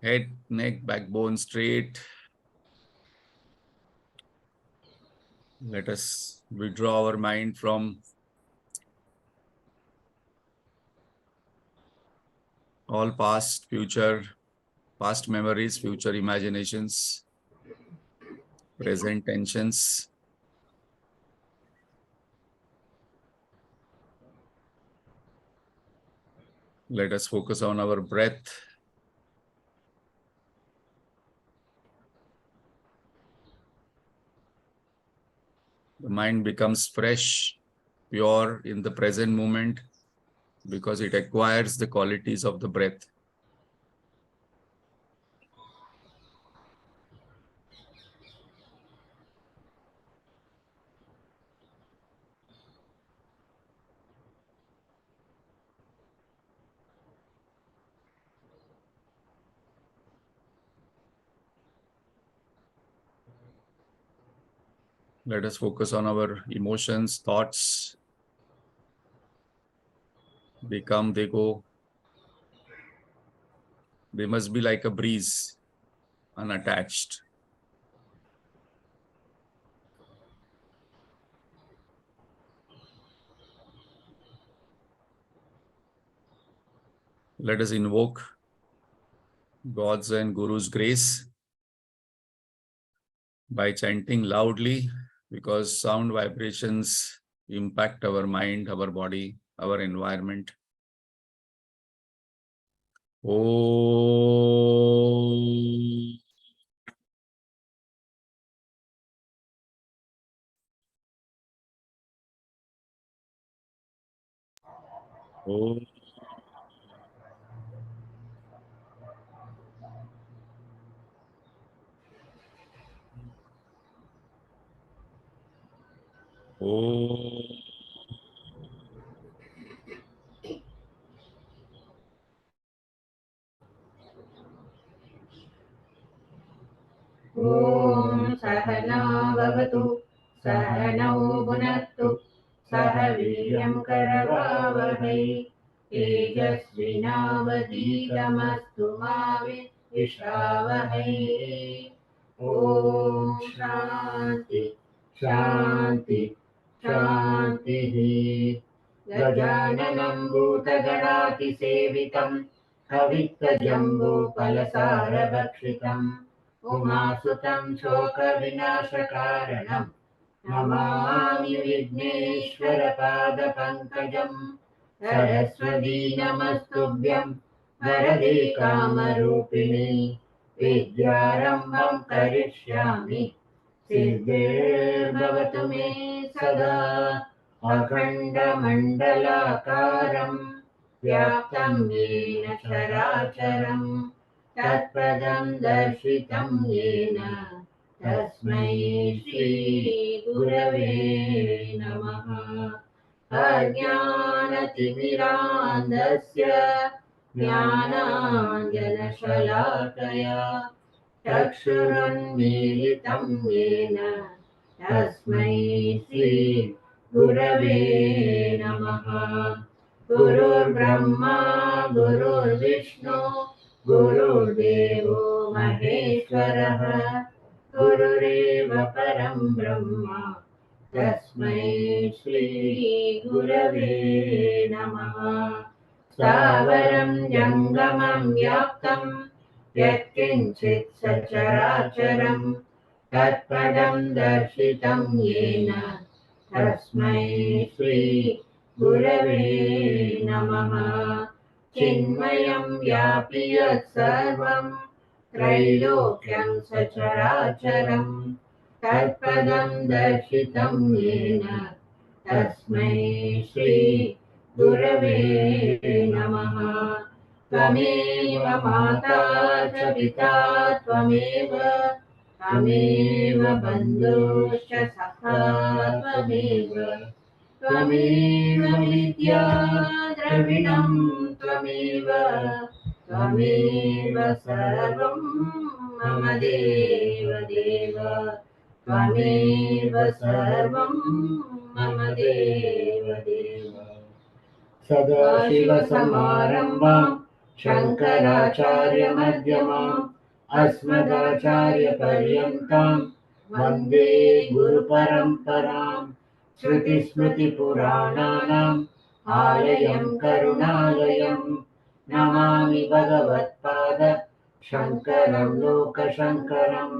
Head, neck, backbone straight. Let us withdraw our mind from all past memories, future imaginations, present tensions. Let us focus on our breath. The mind becomes fresh, pure in the present moment because it acquires the qualities of the breath. Let us focus on our emotions, thoughts. They come, they go. They must be like a breeze, unattached. Let us invoke God's and Guru's grace by chanting loudly, because sound vibrations impact our mind, our body, our environment. Om. Om. Om. Om Sahana Bhavatu Sahanau Bhunattu Sah Viryam Karavavahai Tejasvinavadhitamastu ma Vishravahai. Om Shanti Shanti Shanti. Gajananam Bhutaganaati Sevitam Kavittajambo Palasarabhakshitam उमासुतं शोकविनाशकारणं Namami विघ्नेश्वरपादपङ्कजं Saraswati नमस्तुभ्यं वरदे कामरूपिणि विद्यारम्भं करिष्यामि सिद्धिर्भवतु मे सदा अखण्डमण्डलाकारं व्याप्तं येन चराचरम् तत्पदं दर्शितं येन तस्मै श्रीगुरवे नमः। अज्ञानतिमिरान्धस्य ज्ञानाञ्जनशलाकया चक्षुरुन्मीलितं येन तस्मै श्रीगुरवे नमः। गुरुर्ब्रह्मा गुरुर्विष्णु गुरुर्देवो महेश्वरः गुरुरेव परं ब्रह्म तस्मै श्रीगुरवे नमः। स्थावरं जङ्गमं व्याप्तं यत्किञ्चित् सचराचरं तत्पदं दर्शितं येन तस्मै श्रीगुरवे नमः। चिन्मयं व्यापि यत्सर्वं त्रैलोक्यं सचराचरं तत्पदं दर्शितं येन तस्मै श्रीगुरवे नमः। त्वमेव माता च पिता त्वमेव त्वमेव बन्धुश्च सखा त्वमेव त्वमेव विद्या द्रविणं त्वमेव त्वमेव सर्वं मम देव देव त्वमेव सर्वं मम देव देव। सदाशिवसमारम्भाम् शङ्कराचार्यमध्यमाम् अस्मदाचार्यपर्यन्ताम् वन्दे गुरुपरम्पराम् श्रुतिस्मृतिपुराणानाम् आलयम् करुणालयम् नमामि भगवत्पाद शङ्करम् लोकशङ्करम्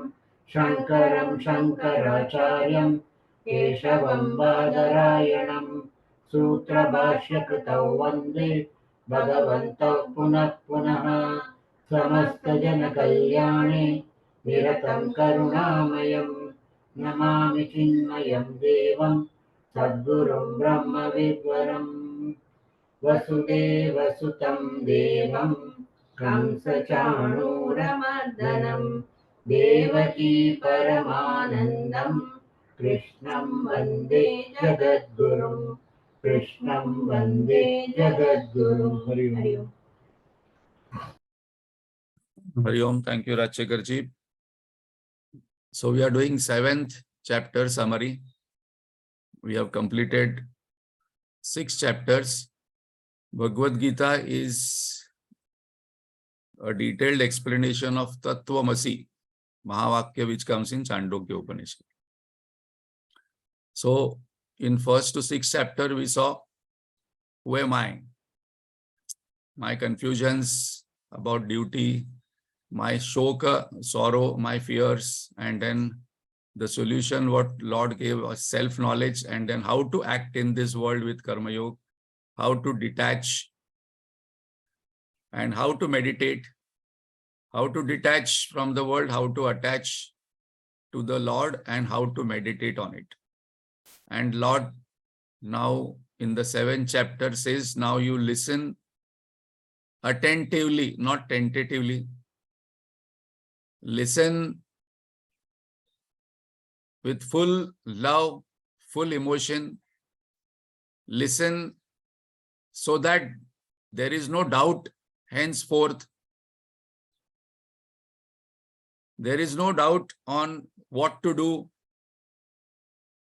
शङ्करम् शङ्कराचार्यम् केशवम् बादरायणम् सूत्रभाष्यकृतौ वन्दे भगवन्तौ पुनः पुनः समस्तजनकल्याणे निरतं करुणामयम् नमामि चिन्मयं देवं सद्गुरुं ब्रह्मविद्वरम् वसुदेवसुतं देवं कंसचाणूरमर्दनं देवकी परमानन्दं कृष्णं वन्दे जगद्गुरुम् कृष्णं वन्दे जगद्गुरुम् हरि ओम्। Hari Om. Thank you, Rajshekhar-ji. So we are doing 7th chapter summary. We have completed 6 chapters. Bhagavad Gita is a detailed explanation of Tattvamasi, Mahavakya, which comes in Chandogya Upanishad. So in first to 6th chapter, we saw who am I? My confusions about duty, my shoka, sorrow, my fears, and then the solution what Lord gave us, self-knowledge, and then how to act in this world with Karma Yoga, how to detach, and how to meditate, how to detach from the world, how to attach to the Lord, and how to meditate on it. And Lord now in the 7th chapter says, now you listen attentively, not tentatively. Listen with full love, full emotion. Listen so that there is no doubt henceforth. There is no doubt on what to do,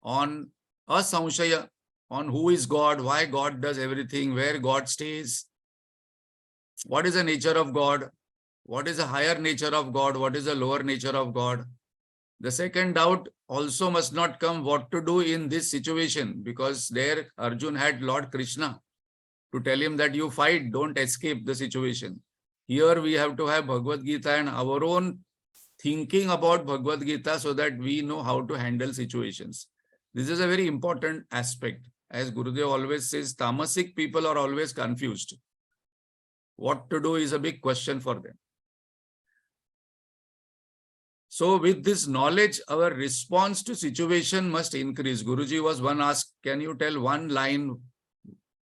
on asamshaya, on who is God, why God does everything, where God stays, what is the nature of God, what is the higher nature of God, what is the lower nature of God. The second doubt also must not come what to do in this situation, because there Arjun had Lord Krishna to tell him that you fight, don't escape the situation. Here we have to have Bhagavad Gita and our own thinking about Bhagavad Gita so that we know how to handle situations. This is a very important aspect. As Gurudev always says, tamasic people are always confused. What to do is a big question for them. So with this knowledge, our response to situation must increase. Guruji was one asked, can you tell one line,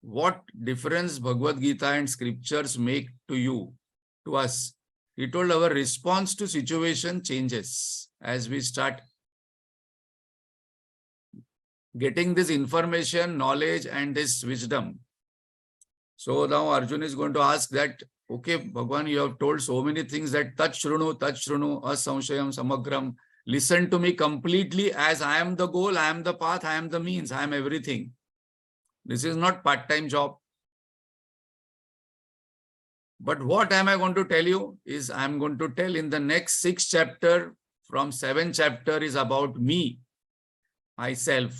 what difference Bhagavad Gita and scriptures make to you, to us? He told our response to situation changes as we start getting this information, knowledge, and this wisdom. So now Arjun is going to ask that, okay, Bhagwan, you have told so many things that tat shrunu, asamshayam, samagram. Listen to me completely as I am the goal, I am the path, I am the means, I am everything. This is not part-time job. But what am I going to tell you is I am going to tell in the next 6 chapter from 7th chapter is about me, myself.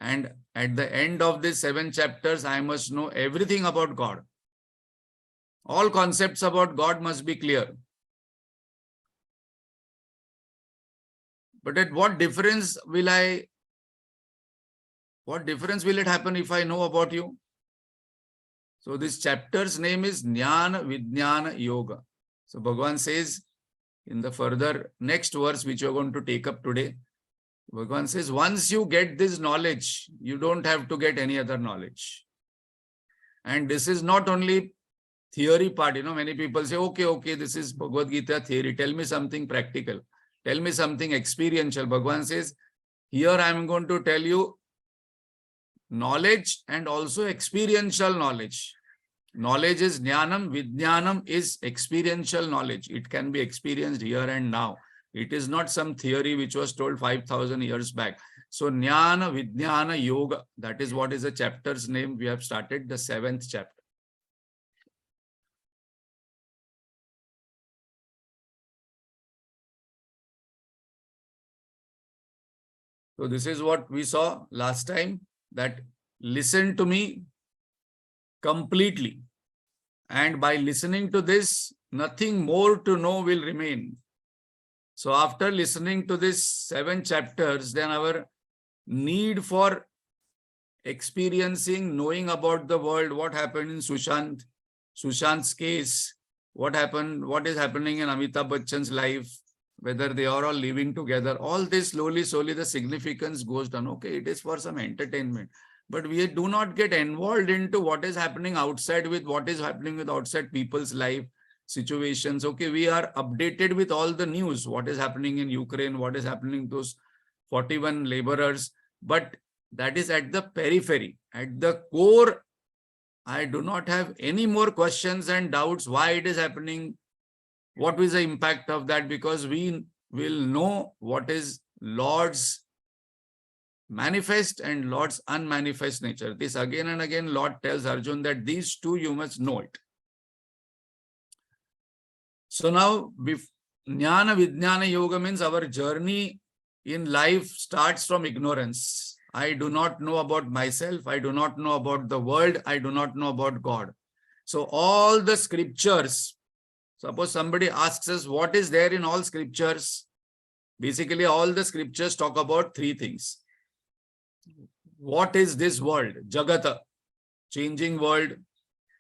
And at the end of this 7 chapters, I must know everything about God. All concepts about God must be clear. But at what difference will it happen if I know about you? So this chapter's name is Jnana Vjnana Yoga. So Bhagavan says in the further next verse, which you are going to take up today, Bhagavan says, once you get this knowledge, you don't have to get any other knowledge. And this is not only theory part. Many people say, okay, this is Bhagavad Gita theory. Tell me something practical. Tell me something experiential. Bhagavan says, here I am going to tell you knowledge and also experiential knowledge. Knowledge is Jnanam, Vijnanam is experiential knowledge. It can be experienced here and now. It is not some theory which was told 5,000 years back. So Jnana Vjnana Yoga, that is what is the chapter's name. We have started the 7th chapter. So this is what we saw last time, that listen to me completely. And by listening to this, nothing more to know will remain. So after listening to these 7 chapters, then our need for experiencing, knowing about the world, what happened in Sushant's case, what happened, what is happening in Amitabh Bachchan's life, whether they are all living together, all this slowly, the significance goes down. Okay, it is for some entertainment, but we do not get involved into what is happening outside with what is happening with outside people's life situations. Okay, we are updated with all the news, what is happening in Ukraine, what is happening to those 41 laborers, but that is at the periphery. At the core, I do not have any more questions and doubts why it is happening, what is the impact of that, because we will know what is Lord's manifest and Lord's unmanifest nature. This again and again Lord tells Arjun that these two you must know it. So now Jnana Vjnana Yoga means our journey in life starts from ignorance. I do not know about myself. I do not know about the world. I do not know about God. So all the scriptures, suppose somebody asks us what is there in all scriptures. Basically, all the scriptures talk about 3 things. What is this world? Jagata, changing world.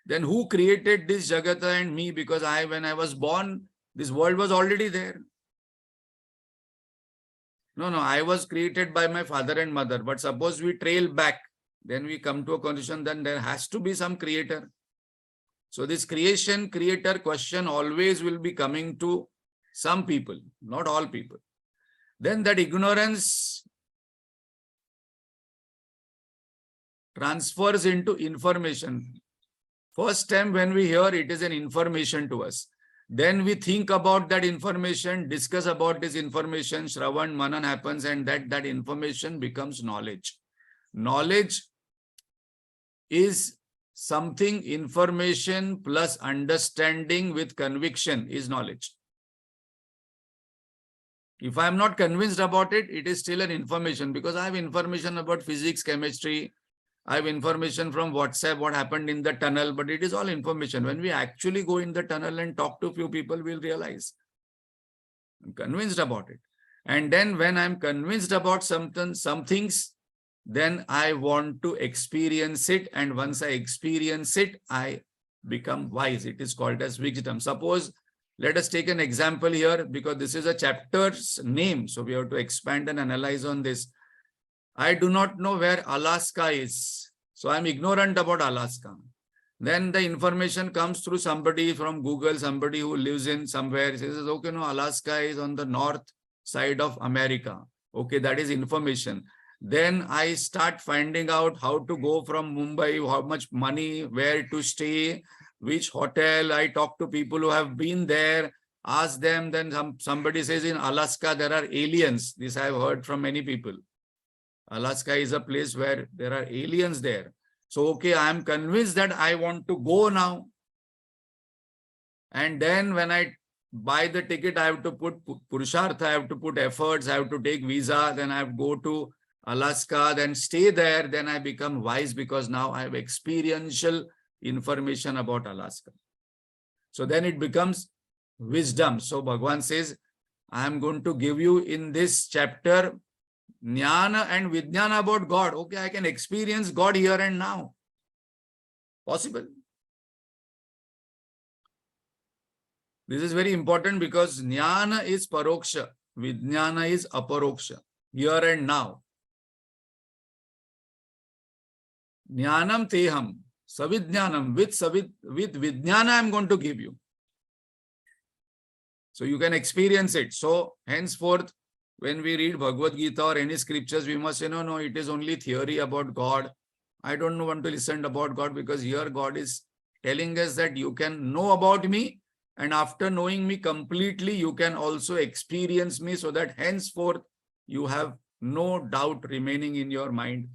Then who created this Jagata and me? Because when I was born, this world was already there. No, I was created by my father and mother. But suppose we trail back, then we come to a conclusion, then there has to be some creator. So this creation-creator question always will be coming to some people, not all people. Then that ignorance transfers into information. First time when we hear, it is an information to us. Then we think about that information, discuss about this information, Shravan, Manan happens, and that information becomes knowledge. Knowledge is something, information plus understanding with conviction is knowledge. If I am not convinced about it, it is still an information, because I have information about physics, chemistry, I have information from WhatsApp, what happened in the tunnel, but it is all information. When we actually go in the tunnel and talk to a few people, we'll realize I'm convinced about it. And then when I'm convinced about some things, then I want to experience it. And once I experience it, I become wise. It is called as wisdom. Suppose, let us take an example here, because this is a chapter's name. So we have to expand and analyze on this. I do not know where Alaska is. So I'm ignorant about Alaska. Then the information comes through somebody from Google, somebody who lives in somewhere. He says, okay, no, Alaska is on the north side of America. Okay, that is information. Then I start finding out how to go from Mumbai, how much money, where to stay, which hotel. I talk to people who have been there, ask them. Then somebody says in Alaska, there are aliens. This I have heard from many people. Alaska is a place where there are aliens there. So, okay, I am convinced that I want to go now. And then when I buy the ticket, I have to put Purushartha, I have to put efforts, I have to take visa, then I have to go to Alaska, then stay there, then I become wise, because now I have experiential information about Alaska. So then it becomes wisdom. So Bhagavan says, I am going to give you in this chapter Jnana and Vijnana about God. Okay, I can experience God here and now. Possible. This is very important, because Jnana is Paroksha, Vijnana is Aparoksha, here and now. Jnanam teham, Savidjnanam, with Vijnana I am going to give you. So you can experience it. So henceforth, when we read Bhagavad Gita or any scriptures, we must say, no, it is only theory about God. I don't want to listen about God, because here God is telling us that you can know about me, and after knowing me completely, you can also experience me, so that henceforth you have no doubt remaining in your mind.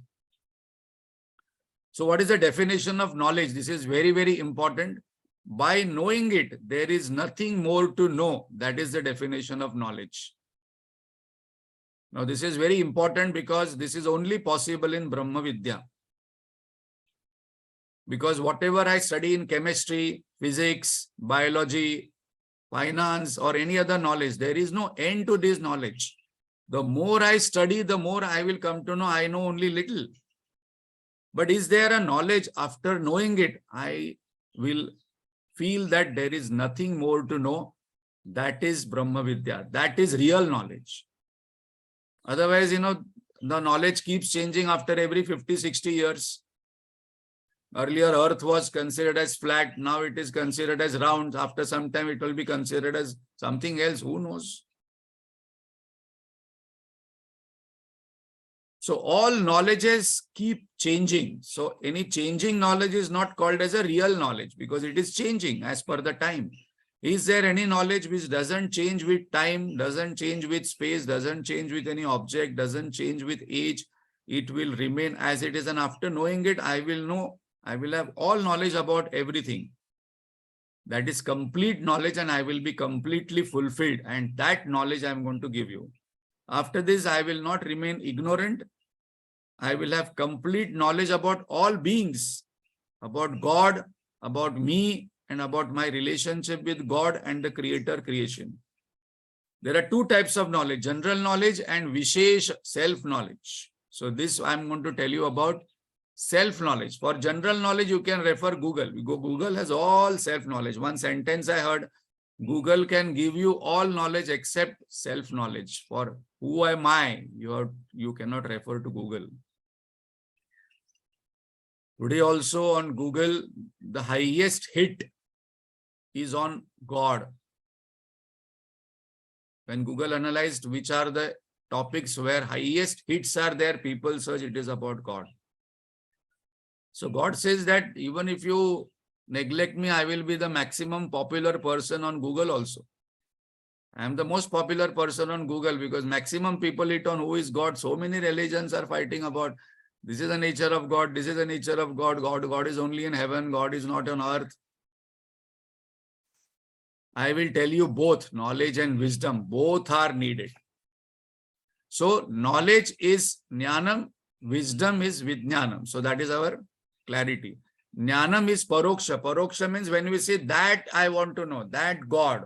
So what is the definition of knowledge? This is very, very important. By knowing it, there is nothing more to know. That is the definition of knowledge. Now, this is very important because this is only possible in Brahma Vidya. Because whatever I study in chemistry, physics, biology, finance, or any other knowledge, there is no end to this knowledge. The more I study, the more I will come to know I know only little. But is there a knowledge after knowing it? I will feel that there is nothing more to know. That is Brahma Vidya. That is real knowledge. Otherwise, the knowledge keeps changing after every 50, 60 years. Earlier, Earth was considered as flat. Now it is considered as round. After some time, it will be considered as something else. Who knows? So all knowledges keep changing. So any changing knowledge is not called as a real knowledge because it is changing as per the time. Is there any knowledge which doesn't change with time, doesn't change with space, doesn't change with any object, doesn't change with age? It will remain as it is. And after knowing it, I will know, I will have all knowledge about everything. That is complete knowledge and I will be completely fulfilled. And that knowledge I am going to give you. After this, I will not remain ignorant. I will have complete knowledge about all beings, about God, about me, and about my relationship with God and the Creator creation. There are two types of knowledge, general knowledge and Vishesh self-knowledge. So this I'm going to tell you about self-knowledge. For general knowledge, you can refer Google. Google has all self-knowledge. One sentence I heard, Google can give you all knowledge except self-knowledge. For who am I? You cannot refer to Google. Today also on Google, the highest hit is on God. When Google analyzed which are the topics where highest hits are there, people search, it is about God. So God says that even if you neglect me, I will be the maximum popular person on Google also. I am the most popular person on Google because maximum people hit on who is God. So many religions are fighting about this is the nature of God, this is the nature of God. God is only in heaven, God is not on earth. I will tell you both, knowledge and wisdom, both are needed. So knowledge is jnanam, wisdom is vijnanam. So that is our clarity. Jnanam is paroksha. Paroksha means when we say that I want to know, that God,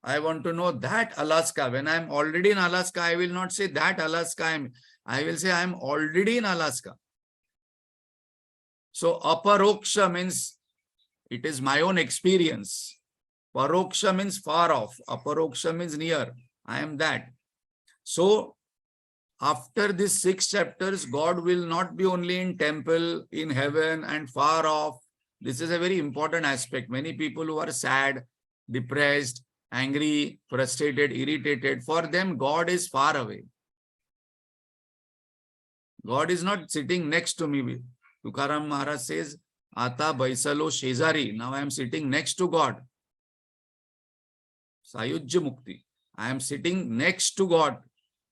I want to know that Alaska. When I am already in Alaska, I will not say that Alaska. I will say I am already in Alaska. So aparoksha means it is my own experience. Paroksha means far off. Aparoksha means near. I am that. So after these 6 chapters, God will not be only in temple, in heaven and far off. This is a very important aspect. Many people who are sad, depressed, angry, frustrated, irritated, for them, God is far away. God is not sitting next to me. Tukaram Maharaj says, Ata Baisalo Shezari. Now I am sitting next to God. Sayujya Mukti. I am sitting next to God.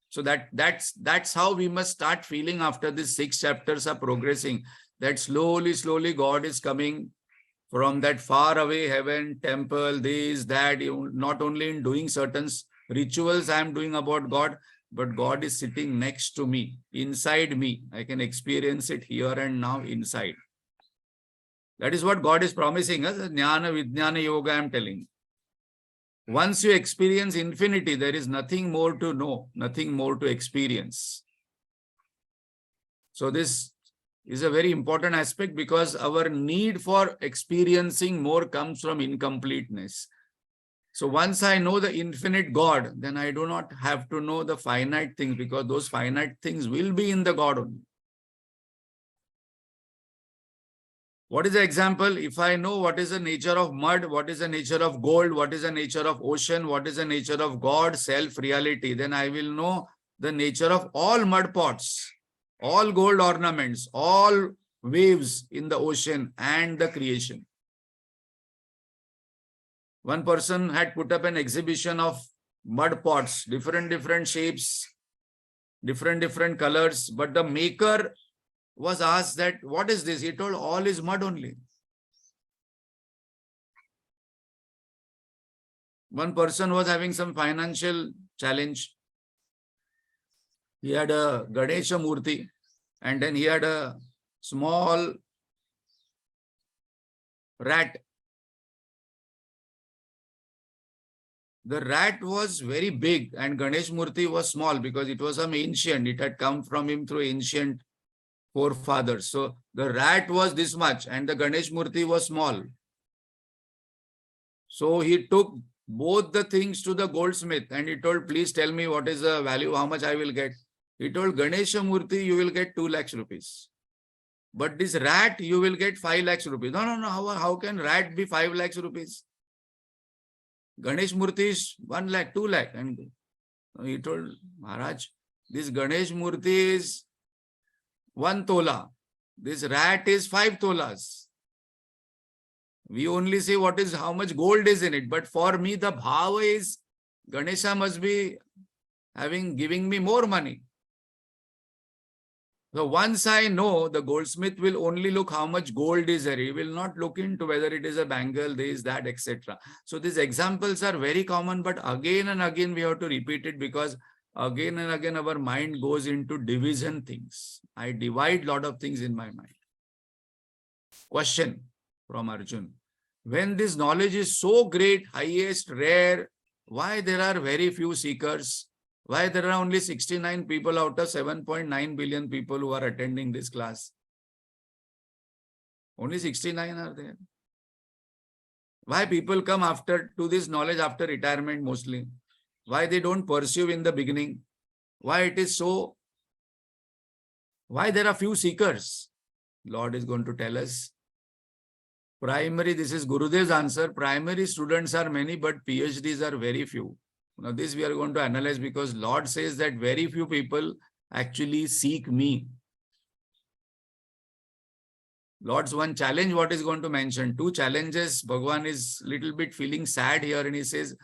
So that's how we must start feeling after these 6 chapters are progressing. That slowly God is coming from that far away heaven, temple, this, that, not only in doing certain rituals I am doing about God, but God is sitting next to me, inside me. I can experience it here and now inside. That is what God is promising us. Jnana Vjnana Yoga I am telling. Once you experience infinity, there is nothing more to know, nothing more to experience. So this is a very important aspect because our need for experiencing more comes from incompleteness. So once I know the infinite God, then I do not have to know the finite things because those finite things will be in the God only. What is the example? If I know what is the nature of mud, what is the nature of gold, what is the nature of ocean, what is the nature of God, self, reality, then I will know the nature of all mud pots, all gold ornaments, all waves in the ocean and the creation. One person had put up an exhibition of mud pots, different shapes, different colors. But the maker was asked that, what is this? He told, all is mud only. One person was having some financial challenge. He had a Ganesha Murti, and then he had a small rat. The rat was very big and Ganesh Murti was small because it was some ancient. It had come from him through ancient forefathers. So the rat was this much and the Ganesh Murti was small. So he took both the things to the goldsmith and he told, please tell me what is the value, how much I will get. He told, Ganesha Murti, you will get 2 lakhs rupees. But this rat, you will get 5 lakhs rupees. No. How can rat be 5 lakhs rupees? Ganesh Murti is 1 lakh, 2 lakh. And he told, Maharaj, this Ganesh Murti is 1 tola. This rat is 5 tolas. We only say what is, how much gold is in it. But for me, the bhava is Ganesha must be giving me more money. So once I know, the goldsmith will only look how much gold is there. He will not look into whether it is a bangle, this, that, etc. So these examples are very common, but again and again we have to repeat it because again and again our mind goes into division things. I divide lot of things in my mind. Question from Arjun. When this knowledge is so great, highest, rare, why there are very few seekers? Why there are only 69 people out of 7.9 billion people who are attending this class? Only 69 are there. Why people come to this knowledge after retirement mostly? Why they don't pursue in the beginning? Why it is so? Why there are few seekers? Lord is going to tell us. Primary, this is Gurudev's answer. Primary students are many, but PhDs are very few. Now this we are going to analyze because Lord says that very few people actually seek me. Lord's one challenge, what is going to mention? 2 challenges. Bhagavan is little bit feeling sad here and he says,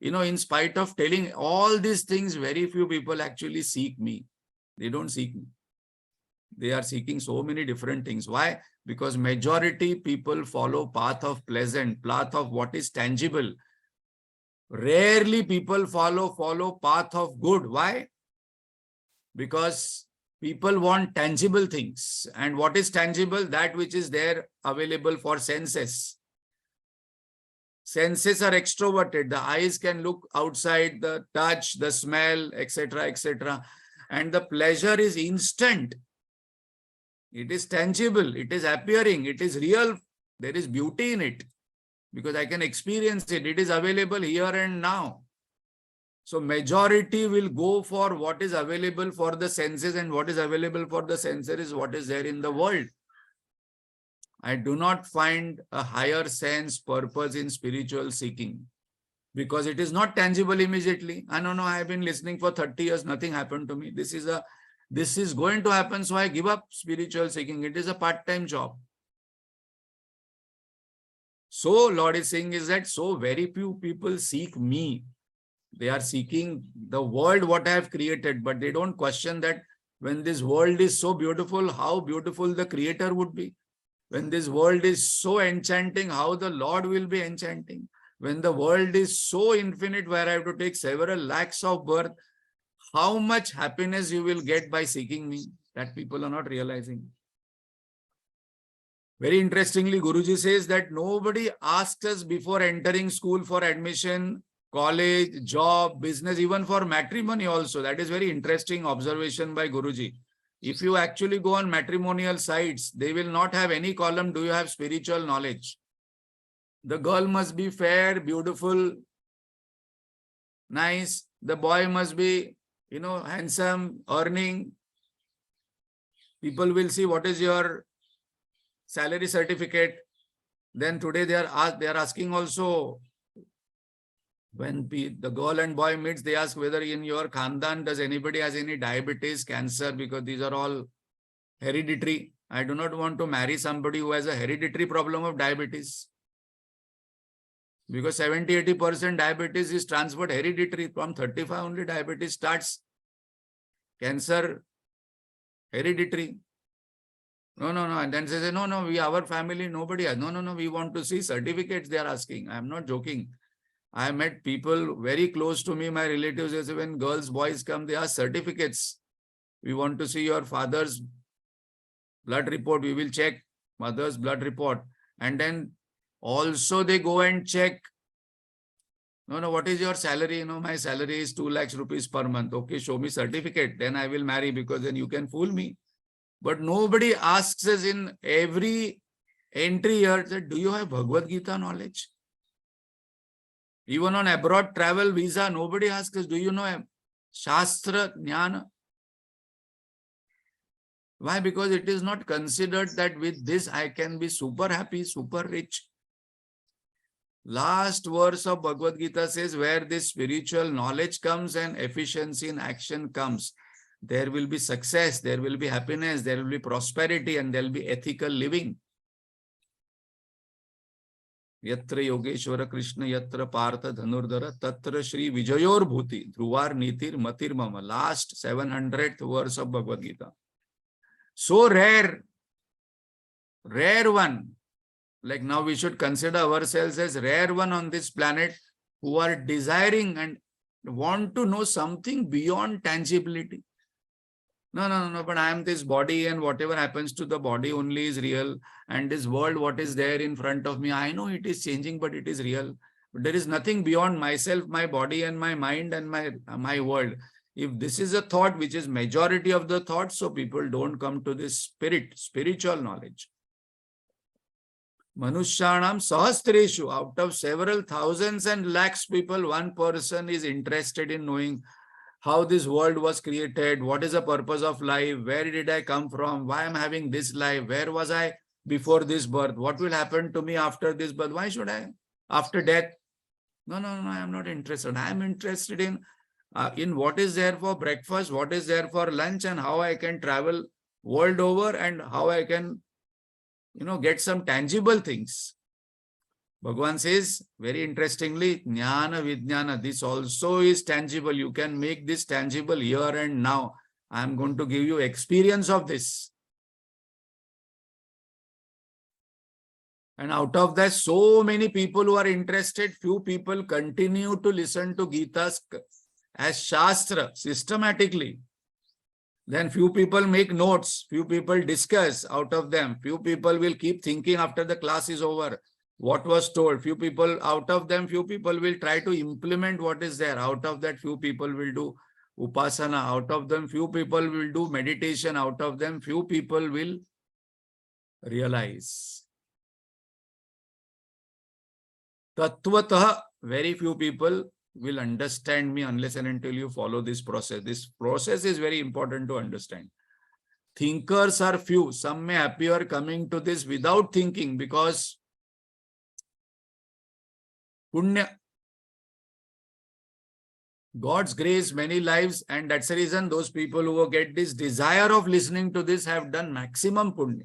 in spite of telling all these things, very few people actually seek me. They don't seek me. They are seeking so many different things. Why? Because majority people follow path of pleasant, path of what is tangible. Rarely people follow path of good. Why? Because people want tangible things. And what is tangible? That which is there available for senses. Senses are extroverted. The eyes can look outside, the touch, the smell, etc., etc. And the pleasure is instant. It is tangible. It is appearing. It is real. There is beauty in it. Because I can experience it. It is available here and now. So majority will go for what is available for the senses, and what is available for the senses is what is there in the world. I do not find a higher sense purpose in spiritual seeking because it is not tangible immediately. I don't know, I have been listening for 30 years, nothing happened to me. This is going to happen, so I give up spiritual seeking. It is a part-time job. So Lord is saying is that so very few people seek me. They are seeking the world what I have created, but they don't question that when this world is so beautiful, how beautiful the creator would be. When this world is so enchanting, how the Lord will be enchanting. When the world is so infinite where I have to take several lakhs of birth, how much happiness you will get by seeking me, that people are not realizing. Very interestingly, Guruji says that nobody asks us before entering school for admission, college, job, business, even for matrimony also. That is very interesting observation by Guruji. If you actually go on matrimonial sites, they will not have any column, do you have spiritual knowledge? The girl must be fair, beautiful, nice. The boy must be, handsome, earning. People will see what is your salary certificate. Then today they are asking also, when the girl and boy meets, they ask whether in your khandan does anybody has any diabetes, cancer, because these are all hereditary. I do not want to marry somebody who has a hereditary problem of diabetes. Because 70-80% diabetes is transferred hereditary. From 35 only diabetes starts. Cancer, hereditary. No. And then they say, no, our family, nobody has. No, we want to see certificates, they are asking. I am not joking. I met people very close to me, my relatives, they say when girls, boys come, they ask certificates. We want to see your father's blood report. We will check mother's blood report. And then also they go and check. No, what is your salary? My salary is 2 lakhs rupees per month. Okay, show me certificate. Then I will marry, because then you can fool me. But nobody asks us in every entry here, that do you have Bhagavad Gita knowledge? Even on abroad travel visa, nobody asks us, do you know Shastra Jnana? Why? Because it is not considered that with this I can be super happy, super rich. Last verse of Bhagavad Gita says, where this spiritual knowledge comes and efficiency in action comes, there will be success, there will be happiness, there will be prosperity, and there will be ethical living. Yatra Yogeshwara Krishna Yatra Partha Dhanurdhara Tatra Shri Vijayor Bhuti Dhruvar Nitir Matir Mama. Last 700th verse of Bhagavad Gita. So rare one. Like now we should consider ourselves as rare one on this planet who are desiring and want to know something beyond tangibility. No, but I am this body, and whatever happens to the body only is real. And this world, what is there in front of me, I know it is changing, but it is real. But there is nothing beyond myself, my body and my mind and my world. If this is a thought, which is majority of the thoughts, so people don't come to this spiritual knowledge. Manushyanam sahastreshu, out of several thousands and lakhs people, one person is interested in knowing how this world was created, what is the purpose of life, where did I come from, why am I having this life, where was I before this birth, what will happen to me after this birth, why should I, after death? No, I am not interested. I am interested in what is there for breakfast, what is there for lunch, and how I can travel world over, and how I can, get some tangible things. Bhagavan says, very interestingly, Jnana Vjnana, this also is tangible. You can make this tangible here and now. I am going to give you experience of this. And out of that, so many people who are interested, few people continue to listen to Gita as Shastra systematically. Then few people make notes, few people discuss out of them, few people will keep thinking after the class is over what was told. Few people, out of them, few people will try to implement what is there. Out of that, few people will do upasana. Out of them, few people will do meditation. Out of them, few people will realize. Tattvataha, very few people will understand me unless and until you follow this process. This process is very important to understand. Thinkers are few. Some may appear coming to this without thinking, because Punya, God's grace, many lives, and that's the reason those people who get this desire of listening to this have done maximum Punya.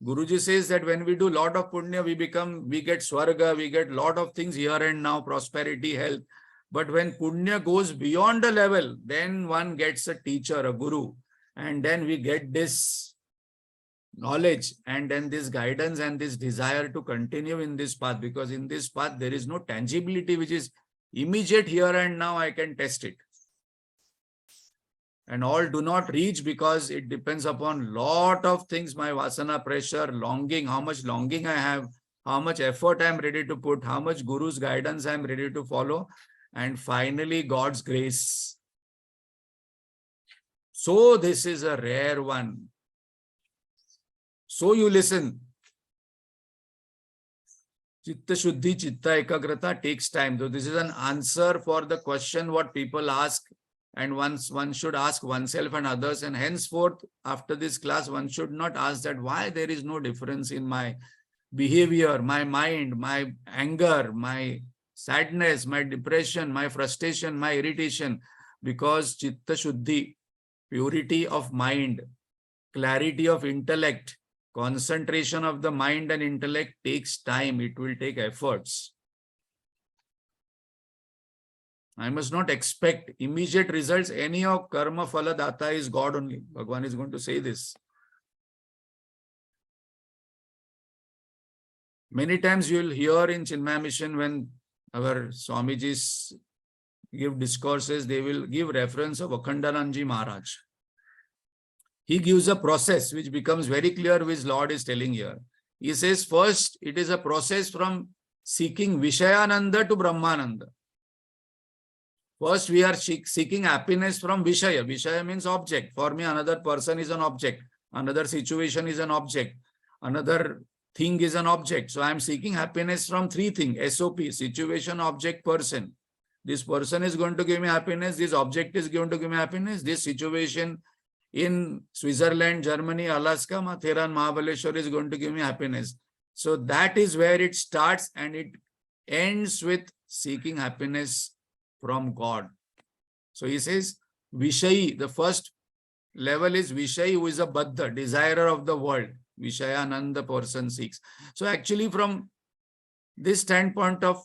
Guruji says that when we do lot of Punya, we get Swarga, we get lot of things here and now, prosperity, health. But when Punya goes beyond a level, then one gets a teacher, a Guru, and then we get this knowledge, and then this guidance and this desire to continue in this path, because in this path there is no tangibility which is immediate here and now. I can test it. And all do not reach because it depends upon lot of things, my vasana pressure, longing, how much longing I have, how much effort I am ready to put, how much Guru's guidance I am ready to follow, and finally God's grace. So this is a rare one. So you listen. Chitta Shuddhi, Chitta Ekagrata takes time. So this is an answer for the question what people ask, and once one should ask oneself and others, and henceforth after this class one should not ask that why there is no difference in my behavior, my mind, my anger, my sadness, my depression, my frustration, my irritation, because Chitta Shuddhi, purity of mind, clarity of intellect, concentration of the mind and intellect takes time. It will take efforts. I must not expect immediate results. Any of karma phala data is God only. Bhagavan is going to say this. Many times you will hear in Chinmaya Mission when our Swamijis give discourses, they will give reference of Akhandanandji Maharaj. He gives a process which becomes very clear which Lord is telling here. He says first it is a process from seeking Vishayananda to Brahmananda. First we are seeking happiness from Vishaya. Vishaya means object. For me another person is an object. Another situation is an object. Another thing is an object. So I am seeking happiness from three things. SOP, situation, object, person. This person is going to give me happiness. This object is going to give me happiness. This situation in Switzerland, Germany, Alaska, Matheran, Mahabaleshwar is going to give me happiness. So that is where it starts and it ends with seeking happiness from God. So he says, Vishayi, the first level is Vishayi, who is a Baddha, desirer of the world. Vishayananda person seeks. So actually from this standpoint of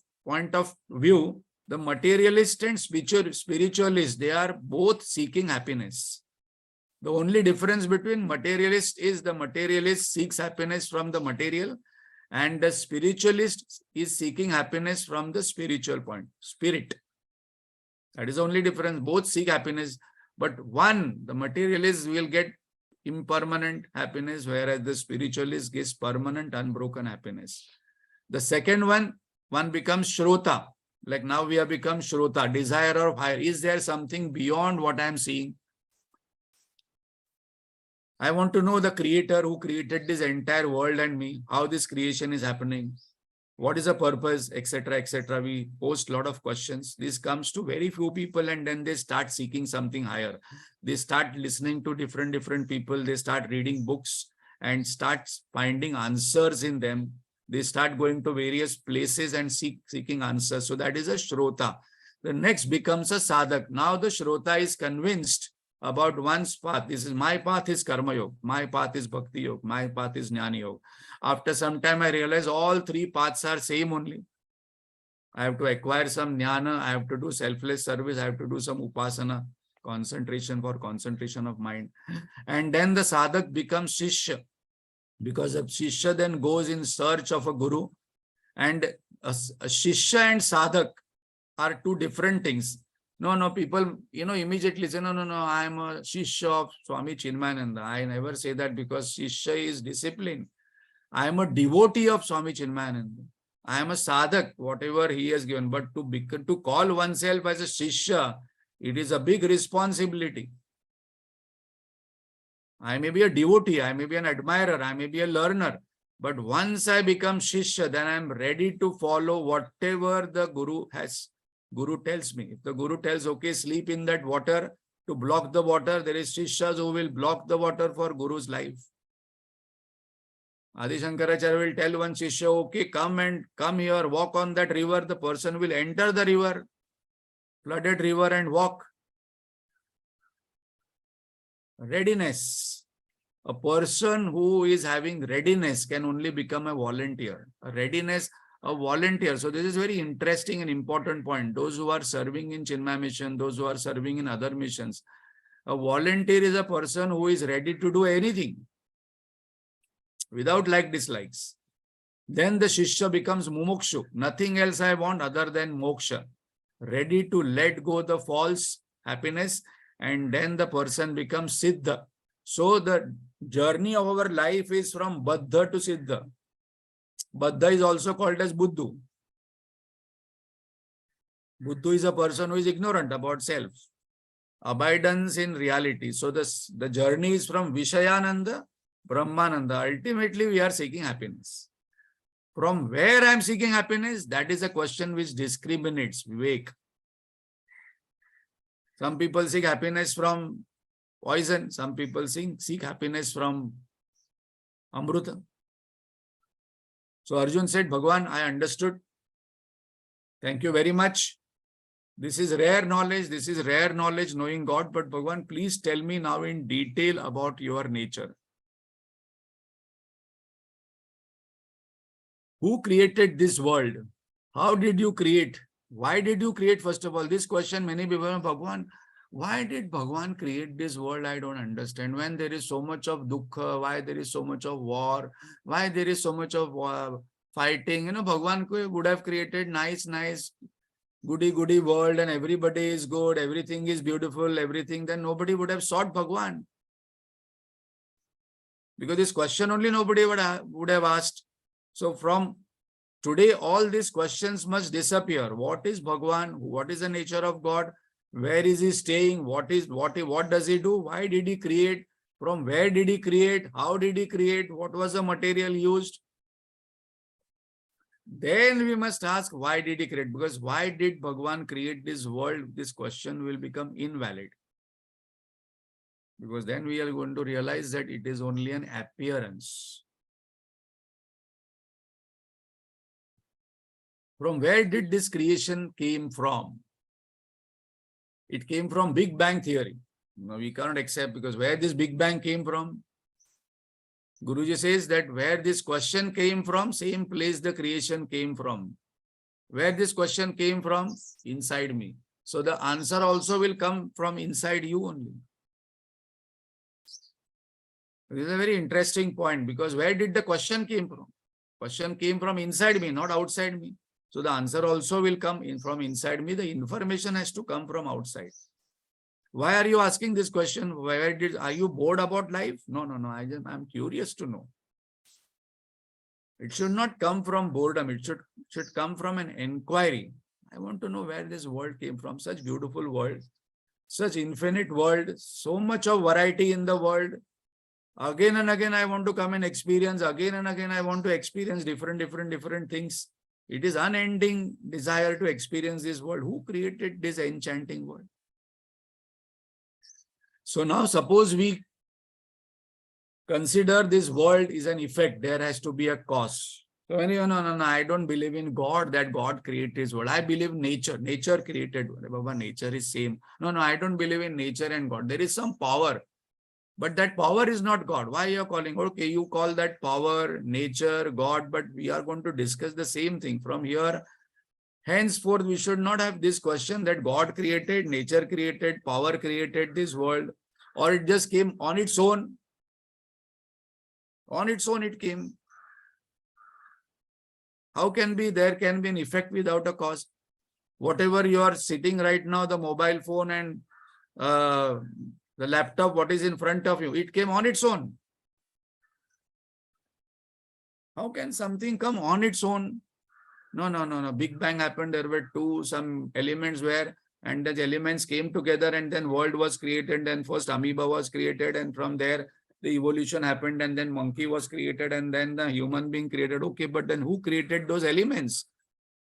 view, the materialist and spiritualist, they are both seeking happiness. The only difference between materialist is the materialist seeks happiness from the material and the spiritualist is seeking happiness from the spiritual point, spirit. That is the only difference. Both seek happiness, but one, the materialist will get impermanent happiness, whereas the spiritualist gets permanent, unbroken happiness. The second one becomes Shrota. Like now we have become Shrota, desire of higher. Is there something beyond what I am seeing? I want to know the creator who created this entire world and me, how this creation is happening, what is the purpose, etc., etc. We post a lot of questions. This comes to very few people and then they start seeking something higher. They start listening to different people. They start reading books and start finding answers in them. They start going to various places and seeking answers. So that is a Shrota. The next becomes a Sadhak. Now the Shrota is convinced about one's path. This is my path is Karma Yoga. My path is Bhakti Yoga. My path is Jnana Yoga. After some time, I realize all three paths are same only. I have to acquire some Jnana. I have to do selfless service. I have to do some Upasana, concentration of mind. And then the Sadhak becomes Shishya. Because a Shishya then goes in search of a Guru. And a Shishya and Sadhak are two different things. No, people, immediately say, no, I am a Shishya of Swami Chinmayananda. I never say that because Shishya is discipline. I am a devotee of Swami Chinmayananda. I am a sadhak, whatever he has given. But to call oneself as a Shishya, it is a big responsibility. I may be a devotee, I may be an admirer, I may be a learner. But once I become Shishya, then I am ready to follow whatever the Guru tells me. If the Guru tells, okay, sleep in that water, to block the water, there is Shishyas who will block the water for Guru's life. Adi Shankaracharya will tell one Shishya, okay, come here, walk on that river. The person will enter the river, flooded river, and walk. Readiness. A person who is having readiness can only become a volunteer. A volunteer. So this is very interesting and important point. Those who are serving in Chinmaya mission, those who are serving in other missions, a volunteer is a person who is ready to do anything without dislikes. Then the Shishya becomes Mumukshu. Nothing else I want other than moksha. Ready to let go the false happiness, and then the person becomes Siddha. So the journey of our life is from Baddha to Siddha. Baddha is also called as Buddhu. Buddhu is a person who is ignorant about self. Abidance in reality. So the journey is from Vishayananda, Brahmananda. Ultimately, we are seeking happiness. From where I am seeking happiness, that is a question which discriminates, Vivek. Some people seek happiness from poison. Some people seek happiness from Amruta. So Arjun said, Bhagavan, I understood. Thank you very much. This is rare knowledge. This is rare knowledge, knowing God. But Bhagavan, please tell me now in detail about your nature. Who created this world? How did you create Why did you create, first of all? This question many people have, Bhagwan, why did Bhagwan create this world? I don't understand. When there is so much of dukkha, why there is so much of war, why there is so much of fighting? Bhagwan would have created nice, goody world and everybody is good, everything is beautiful, everything, then nobody would have sought Bhagwan. Because this question only nobody would have asked. So from today, all these questions must disappear. What is Bhagwan? What is the nature of God? Where is he staying? What does he do? Why did he create? From where did he create? How did he create? What was the material used? Then we must ask, why did he create? Because why did Bhagwan create this world? This question will become invalid. Because then we are going to realize that it is only an appearance. From where did this creation came from? It came from Big Bang theory. No, we cannot accept, because where this Big Bang came from? Guruji says that where this question came from, same place the creation came from. Where this question came from? Inside me. So the answer also will come from inside you only. This is a very interesting point, because where did the question came from? Question came from inside me, not outside me. So the answer also will come from inside me. The information has to come from outside. Why are you asking this question? Are you bored about life? No. I'm curious to know. It should not come from boredom. It should come from an inquiry. I want to know where this world came from. Such beautiful world, such infinite world, so much of variety in the world. Again and again, I want to come and experience. Again and again, I want to experience different things. It is unending desire to experience this world. Who created this enchanting world? So now suppose we consider this world is an effect. There has to be a cause. So when you no, I don't believe in God, that God created this world. I believe nature. Nature created world. Baba, nature is same. No, I don't believe in nature and God. There is some power. But that power is not God. Why you are calling? Okay, you call that power, nature, God, but we are going to discuss the same thing. From here, henceforth, we should not have this question that God created, nature created, power created this world, or it just came on its own. On its own, it came. How can there can be an effect without a cause? Whatever you are sitting right now, the mobile phone and the laptop, what is in front of you, it came on its own. How can something come on its own? No. Big Bang happened. There were some elements where, and the elements came together and then world was created. Then first amoeba was created, and from there the evolution happened, and then monkey was created, and then the human being created. Okay, but then who created those elements?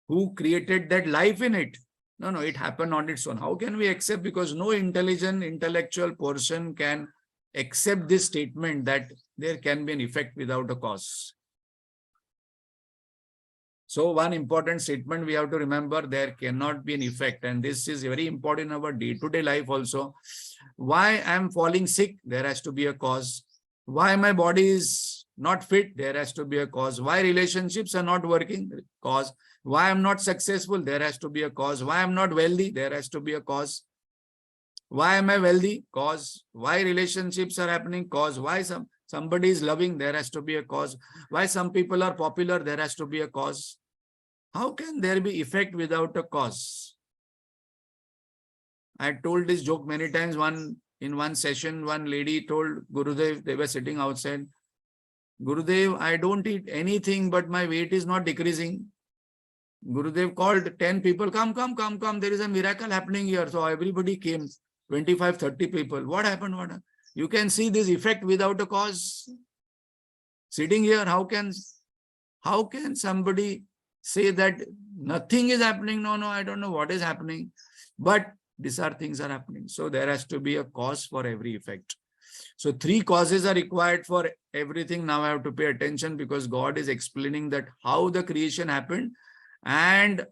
Who created that life in it? No, it happened on its own. How can we accept? Because no intelligent, intellectual person can accept this statement that there can be an effect without a cause. So one important statement we have to remember, there cannot be an effect. And this is very important in our day-to-day life also. Why I am falling sick? There has to be a cause. Why my body is not fit? There has to be a cause. Why relationships are not working? Cause. Why I'm not successful? There has to be a cause. Why I'm not wealthy? There has to be a cause. Why am I wealthy? Cause. Why relationships are happening? Cause. Why somebody is loving? There has to be a cause. Why some people are popular? There has to be a cause. How can there be effect without a cause? I told this joke many times. In one session, one lady told Gurudev, they were sitting outside, Gurudev, I don't eat anything, but my weight is not decreasing. Gurudev called 10 people, come. There is a miracle happening here. So everybody came, 25, 30 people. What happened? You can see this effect without a cause. Sitting here, how can somebody say that nothing is happening? No, I don't know what is happening. But these things are happening. So there has to be a cause for every effect. So 3 causes are required for everything. Now I have to pay attention, because God is explaining that how the creation happened. And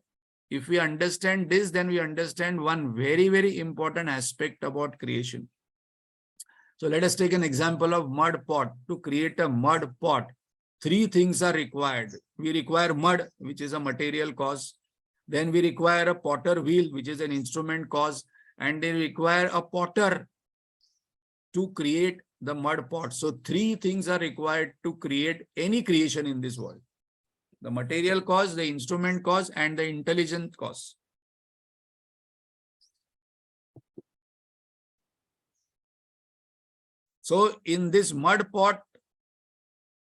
if we understand this, then we understand one very, very important aspect about creation. So let us take an example of mud pot. To create a mud pot, 3 things are required. We require mud, which is a material cause. Then we require a potter wheel, which is an instrument cause, and they require a potter to create the mud pot. So three things are required to create any creation in this world: the material cause, the instrument cause, and the intelligent cause. So in this mud pot,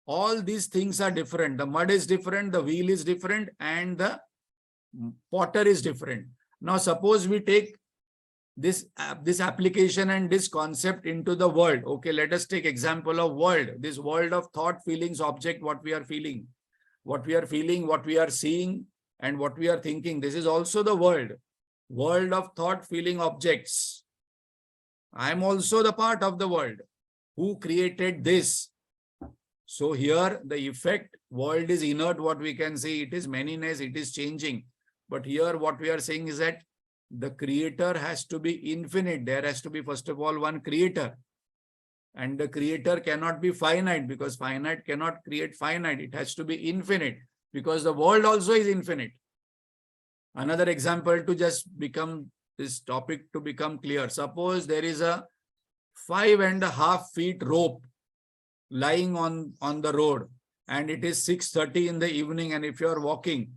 all these things are different. The mud is different, the wheel is different, and the potter is different. Now suppose we take this application and this concept into the world. Okay, let us take example of world. This world of thought, feelings, object, what we are feeling, what we are seeing, and what we are thinking. This is also the world. World of thought, feeling, objects. I am also the part of the world. Who created this? So here the effect, world is inert, what we can see, it is manyness, it is changing. But here what we are saying is that the creator has to be infinite. There has to be, first of all, one creator. And the creator cannot be finite, because finite cannot create finite. It has to be infinite, because the world also is infinite. Another example to just become this topic to become clear. Suppose there is a 5.5 feet rope lying on the road, and it is 6:30 in the evening, and if you are walking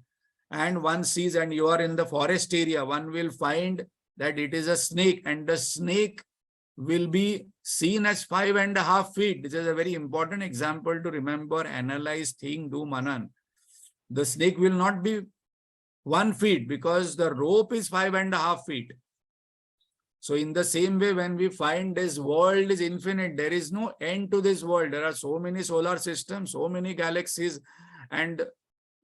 and one sees, and you are in the forest area, one will find that it is a snake, and the snake will be seen as 5.5 feet. This is a very important example to remember, analyze, think, do manan. The snake will not be 1 feet, because the rope is 5.5 feet. So in the same way, when we find this world is infinite, there is no end to this world. There are so many solar systems, so many galaxies, and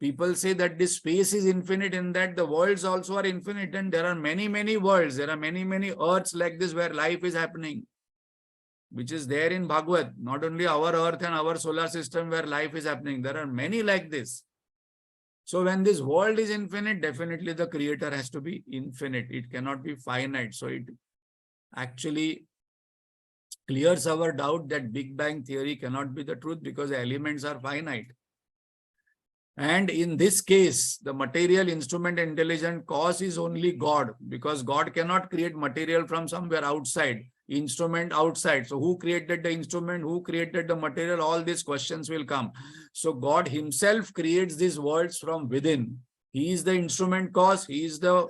people say that this space is infinite, in that the worlds also are infinite, and there are many, many worlds. There are many, many earths like this where life is happening, which is there in Bhagavad. Not only our earth and our solar system where life is happening. There are many like this. So when this world is infinite, definitely the creator has to be infinite. It cannot be finite. So it actually clears our doubt that Big Bang theory cannot be the truth, because the elements are finite. And in this case, the material, instrument, intelligent cause is only God, because God cannot create material from somewhere outside, instrument outside. So who created the instrument? Who created the material? All these questions will come. So God himself creates these worlds from within. He is the instrument cause. He is the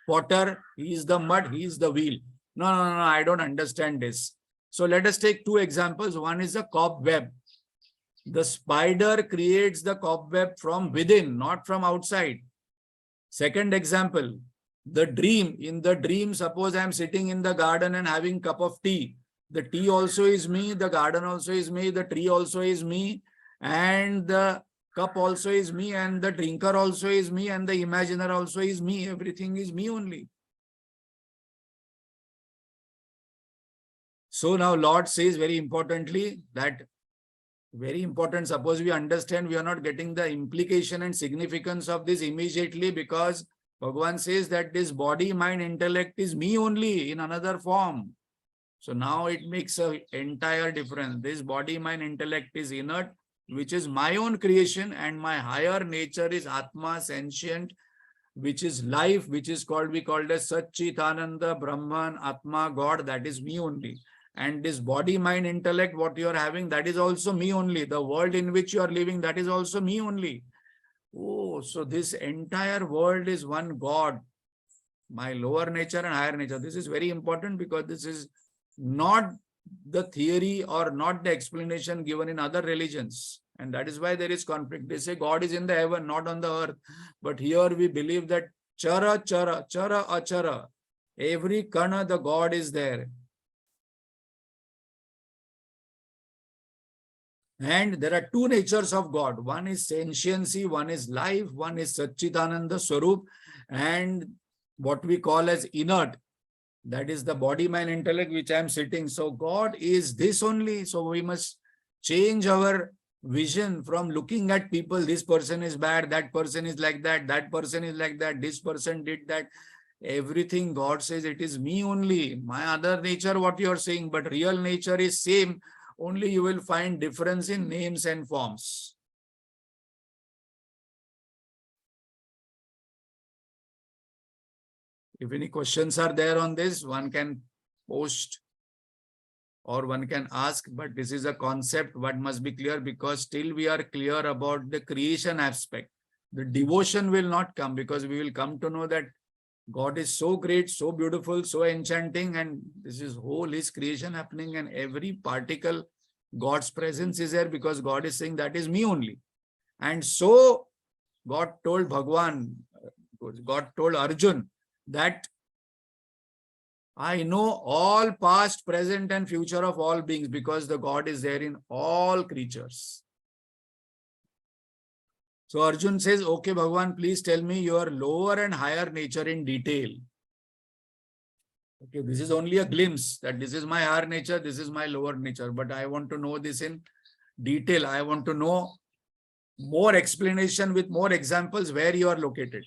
potter. He is the mud. He is the wheel. No, I don't understand this. So let us take two examples. One is a cobweb. The spider creates the cobweb from within, not from outside. Second example, the dream. In the dream, suppose I am sitting in the garden and having a cup of tea. The tea also is me, the garden also is me, the tree also is me, and the cup also is me, and the drinker also is me, and the imaginer also is me. Everything is me only. So now Lord says very importantly that, very important, suppose we understand, we are not getting the implication and significance of this immediately, because Bhagavan says that this body, mind, intellect is me only in another form. So now it makes an entire difference. This body, mind, intellect is inert, which is my own creation, and my higher nature is Atma, sentient, which is life, which is called, we called as Satchitananda, Brahman, Atma, God. That is me only. And this body, mind, intellect, what you are having, that is also me only. The world in which you are living, that is also me only. Oh, so this entire world is one God, my lower nature and higher nature. This is very important, because this is not the theory or not the explanation given in other religions. And that is why there is conflict. They say God is in the heaven, not on the earth. But here we believe that chara, chara, chara, achara. Every kana, the God is there. And there are two natures of God. One is sentiency, one is life, one is Satchitananda Swarup, and what we call as inert. That is the body, mind, intellect, which I am sitting. So God is this only. So we must change our vision from looking at people. This person is bad, that person is like that, that person is like that, this person did that. Everything God says it is me only. My other nature, what you are saying, but real nature is same. Only you will find difference in names and forms. If any questions are there on this, one can post or one can ask, but this is a concept what must be clear, because till we are clear about the creation aspect, the devotion will not come, because we will come to know that God is so great, so beautiful, so enchanting, and this is whole his creation happening, and every particle God's presence is there, because God is saying that is me only. And so God told Bhagwan, God told Arjun that I know all past, present, and future of all beings, because the God is there in all creatures. So Arjun says, okay, Bhagwan, please tell me your lower and higher nature in detail. Okay, this is only a glimpse that this is my higher nature, this is my lower nature, but I want to know this in detail. I want to know more explanation with more examples where you are located.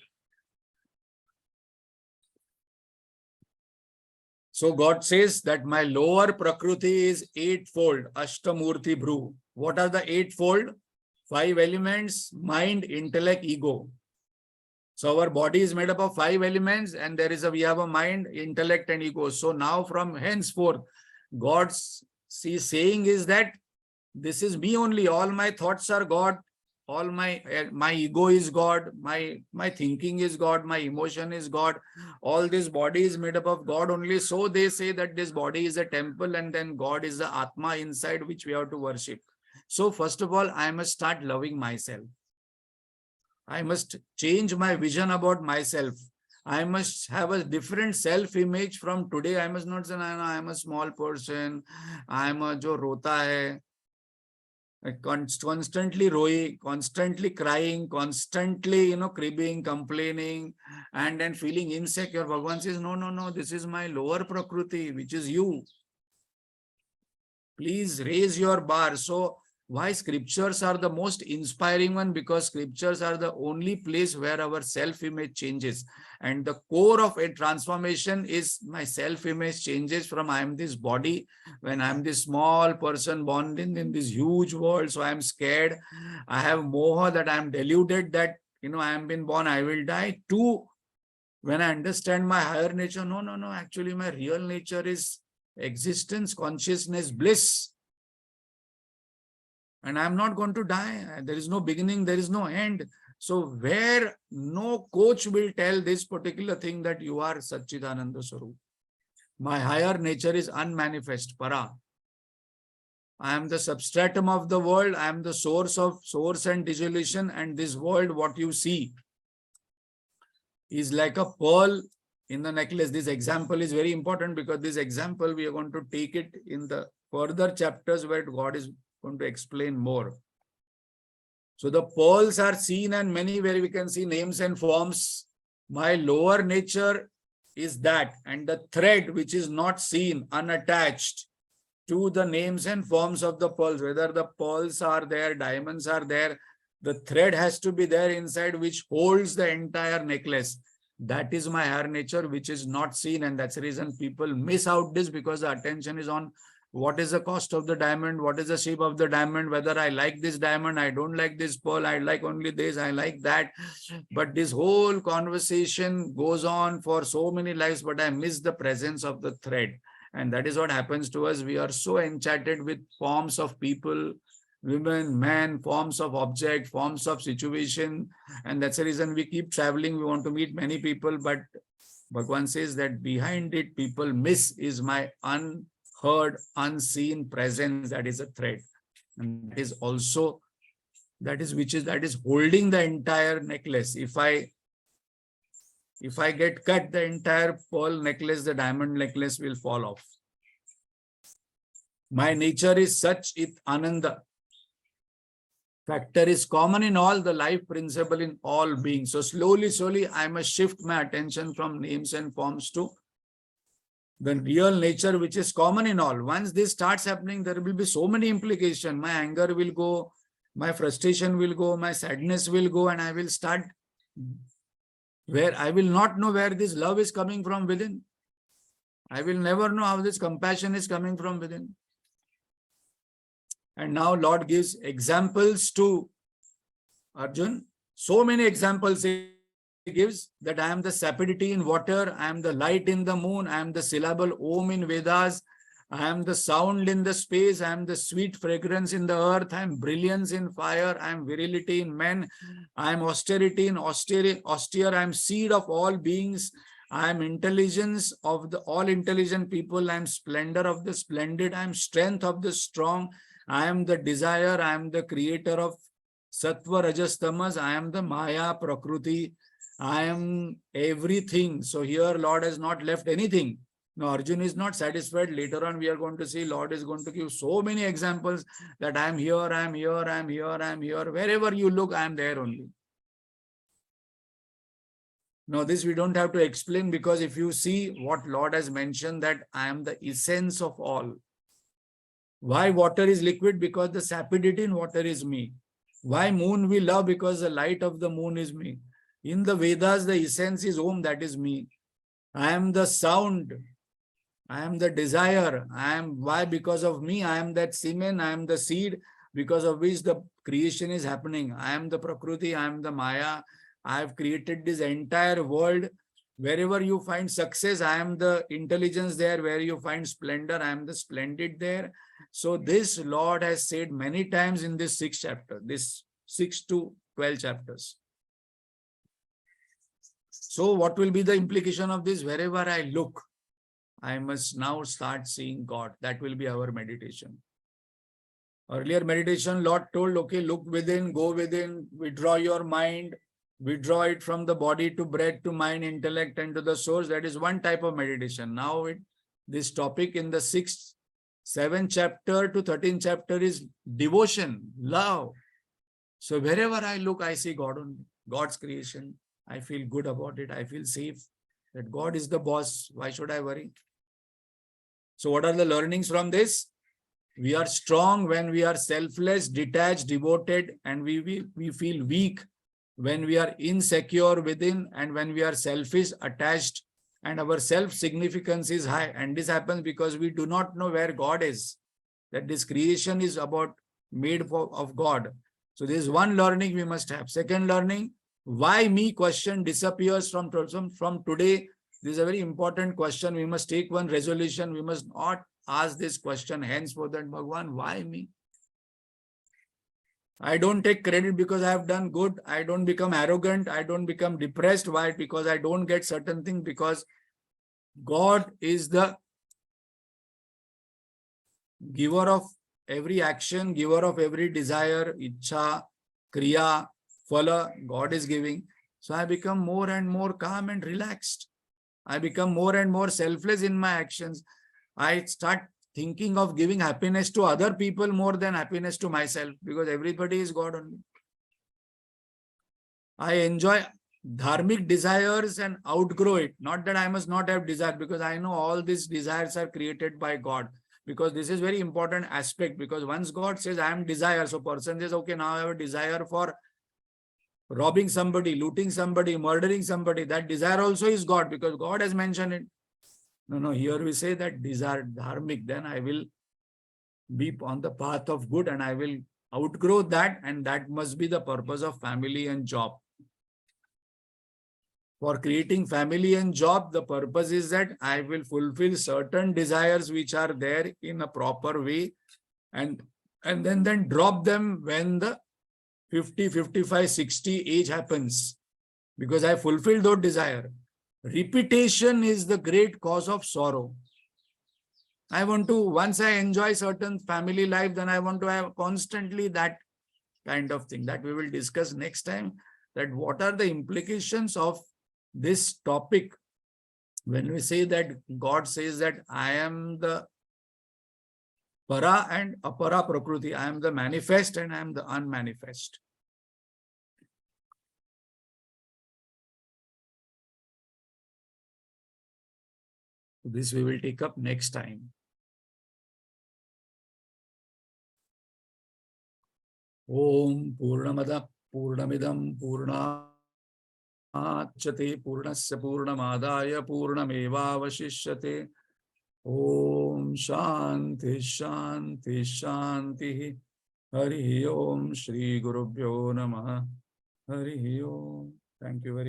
So God says that my lower Prakriti is eightfold, Ashtamurti Bhru. What are the eightfold? 5 elements: mind, intellect, ego. So our body is made up of 5 elements, and we have a mind, intellect, and ego. So now from henceforth, God's saying is that this is me only. All my thoughts are God. All my ego is God. My thinking is God. My emotion is God. All this body is made up of God only. So they say that this body is a temple, and then God is the Atma inside, which we have to worship. So first of all, I must start loving myself. I must change my vision about myself. I must have a different self-image from today. I must not say, I am a small person. I am a jo rota hai. Constantly rowing, constantly crying, constantly, cribbing, complaining, and then feeling insecure. Bhagavan says, no, this is my lower Prakriti, which is you. Please raise your bar. So why scriptures are the most inspiring one? Because scriptures are the only place where our self-image changes. And the core of a transformation is my self-image changes from I am this body, when I am this small person born in this huge world. So I am scared. I have moha, that I am deluded that, I am been born, I will die. To when I understand my higher nature, no, actually my real nature is existence, consciousness, bliss. And I'm not going to die. There is no beginning, there is no end. So where no coach will tell this particular thing that you are Satchidananda Swarup. My higher nature is unmanifest, para. I am the substratum of the world. I am the source and dissolution. And this world, what you see, is like a pearl in the necklace. This example is very important, because this example, we are going to take it in the further chapters where God is going to explain more. So the pearls are seen, and many where we can see names and forms. My lower nature is that, and the thread which is not seen, unattached to the names and forms of the pearls, whether the pearls are there, diamonds are there, the thread has to be there inside, which holds the entire necklace. That is my higher nature, which is not seen. And that's the reason people miss out this, because the attention is on what is the cost of the diamond, what is the shape of the diamond, whether I like this diamond, I don't like this pearl, I like only this, I like that. But this whole conversation goes on for so many lives, but I miss the presence of the thread. And that is what happens to us. We are so enchanted with forms of people, women, men, forms of object, forms of situation. And that's the reason we keep traveling. We want to meet many people, but Bhagwan says that behind it, people miss is my unheard, unseen presence. That is a thread. And that is also, that is holding the entire necklace. If I get cut, the entire pearl necklace, the diamond necklace will fall off. My nature is such it ananda. Factor is common in all, the life principle in all beings. So slowly, I must shift my attention from names and forms to the real nature, which is common in all. Once this starts happening, there will be so many implications. My anger will go, my frustration will go, my sadness will go, and I will start where I will not know where this love is coming from within. I will never know how this compassion is coming from within. And now Lord gives examples to Arjun. So many examples gives that I am the sapidity in water, I am the light in the moon, I am the syllable Om in Vedas, I am the sound in the space, I am the sweet fragrance in the earth, I am brilliance in fire, I am virility in men, I am austerity in austere, I am seed of all beings, I am intelligence of the all intelligent people, I am splendor of the splendid, I am strength of the strong, I am the desire, I am the creator of Sattva, Rajas, Tamas, I am the Maya, Prakruti, I am everything. So here Lord has not left anything. Now Arjun is not satisfied. Later on we are going to see Lord is going to give so many examples that I am here, I am here, I am here, I am here. Wherever you look, I am there only. Now this we don't have to explain, because if you see what Lord has mentioned, that I am the essence of all. Why water is liquid? Because the sapidity in water is me. Why moon we love? Because the light of the moon is me. In the Vedas, the essence is Om, that is me. I am the sound. I am the desire. I am why? Because of me. I am that semen. I am the seed because of which the creation is happening. I am the Prakriti. I am the Maya. I have created this entire world. Wherever you find success, I am the intelligence there. Where you find splendor, I am the splendid there. So this Lord has said many times in this 6th chapter, this 6 to 12 chapters. So what will be the implication of this? Wherever I look, I must now start seeing God. That will be our meditation. Earlier meditation, Lord told, okay, look within, go within, withdraw your mind, withdraw it from the body to breath, to mind, intellect, and to the source. That is one type of meditation. Now this topic in the 6th, 7th chapter to 13th chapter is devotion, love. So wherever I look, I see God only, God's creation. I feel good about it. I feel safe that God is the boss. Why should I worry? So what are the learnings from this? We are strong when we are selfless, detached, devoted, and we feel weak when we are insecure within, and when we are selfish, attached, and our self-significance is high. And this happens because we do not know where God is, that this creation is about made of God. So this is one learning we must have. Second learning, why me question disappears from today. This is a very important question. We must take one resolution. We must not ask this question henceforth, that Bhagwan, why me? I don't take credit because I have done good. I don't become arrogant. I don't become depressed. Why? Because I don't get certain things, because God is the giver of every action, giver of every desire, ichha, kriya, phala, God is giving. So I become more and more calm and relaxed. I become more and more selfless in my actions. I start thinking of giving happiness to other people more than happiness to myself, because everybody is God only. I enjoy dharmic desires and outgrow it. Not that I must not have desire, because I know all these desires are created by God. Because this is very important aspect, because once God says I am desire, so person says, okay, now I have a desire for robbing somebody, looting somebody, murdering somebody. That desire also is God, because God has mentioned it. No, here we say that desire dharmic, then I will be on the path of good and I will outgrow that, and that must be the purpose of family and job. For creating family and job, the purpose is that I will fulfill certain desires which are there in a proper way, and then drop them when the 50, 55, 60 age happens, because I fulfilled those desire. Repetition is the great cause of sorrow. I want to, once I enjoy certain family life, then I want to have constantly that kind of thing. That we will discuss next time, that what are the implications of this topic when we say that God says that I am the para and apara prakriti. I am the manifest and I am the unmanifest. This we will take up next time. Om Purnamada Purnamidam Purnachate Purnasya Purnamadaya Purnamevavashishyate. Om Shanti Shanti Shanti. Hari Om Shri Gurubhyo Namaha. Hari Om. Thank you very much.